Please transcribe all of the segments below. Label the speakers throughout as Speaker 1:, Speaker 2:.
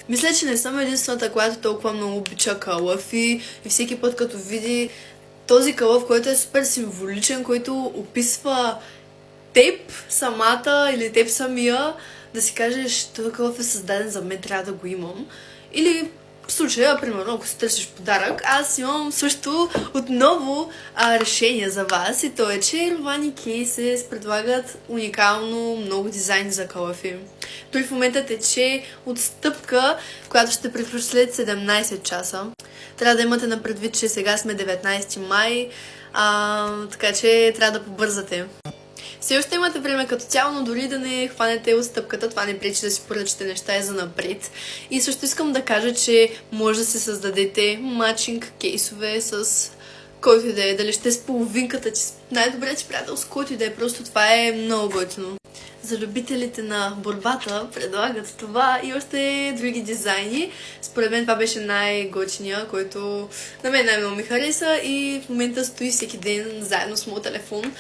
Speaker 1: Мисля, че не съм единствената, която толкова много обича кълъв и всеки път като види този кълъв, който е супер символичен, който описва теб самата или теб самия, да си кажеш, този кълъв е създаден за мен, трябва да го имам. Или в случая, примерно, ако си търсиш подарък, аз имам също отново решение за вас и то е, че Rovani Cases предлагат уникално много дизайни за кълъфи. Той в момента тече отстъпка, която ще приключи след 17 часа. Трябва да имате на предвид, че сега сме 19 май, така че трябва да побързате. Все още имате време като цяло, но дори да не хванете отстъпката, това не пречи да си поръчате неща и за напред. И също искам да кажа, че може да се създадете матчинг кейсове с който и да е. Дали ще с половинката ти, най-добре ти приятел, с който и да е. Просто това е много готино. За любителите на борбата предлагат това и още други дизайни. Според мен това беше най-готиния, който на мен най-много ми хареса и в момента стои всеки ден заедно с моят телефон.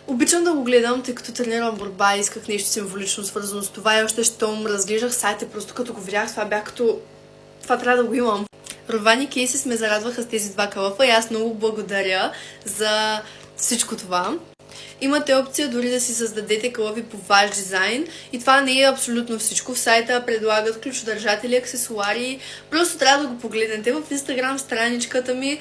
Speaker 1: Обичам да го гледам, тъй като тренирам борба и исках нещо символично свързано с това и още щом разглеждах сайта, просто като го видях, това бях като... Това трябва да го имам. Rovani Cases ме зарадваха с тези два кълъфа и аз много благодаря за всичко това. Имате опция дори да си създадете кълъфи по ваш дизайн и това не е абсолютно всичко. В сайта предлагат ключодържатели, аксесуари. Просто трябва да го погледнете. В Instagram страничката ми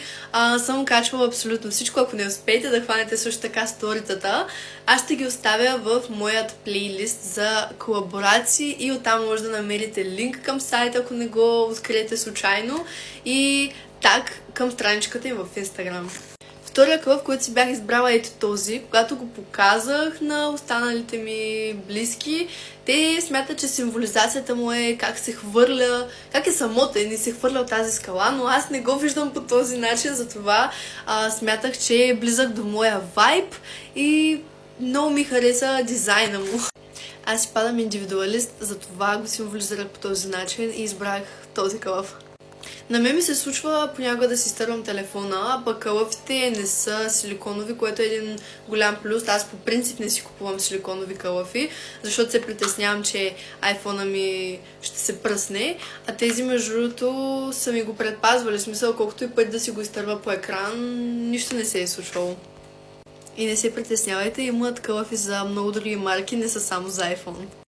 Speaker 1: съм качвала абсолютно всичко. Ако не успеете да хванете също така сторитата, аз ще ги оставя в моят плейлист за колаборации и оттам може да намерите линк към сайта, ако не го откриете случайно, и так към страничката им в Instagram. Втория кълъф, който си бях избрала, ето този. Когато го показах на останалите ми близки, те смятат, че символизацията му е как се хвърля, как е самотен и се хвърля от тази скала, но аз не го виждам по този начин, затова смятах, че е близък до моя вайб и много ми хареса дизайна му. Аз си падам индивидуалист, затова го символизирах по този начин и избрах този кълъф. На мен ми се случва понякога да си изтървам телефона, а пък кълъфите не са силиконови, което е един голям плюс. Аз по принцип не си купувам силиконови кълъфи, защото се притеснявам, че айфона ми ще се пръсне, а тези между другото са ми го предпазвали. В смисъл, колкото и път да си го изтърва по екран, нищо не се е случвало. И не се притеснявайте, имат кълъфи за много други марки, не са само за iPhone.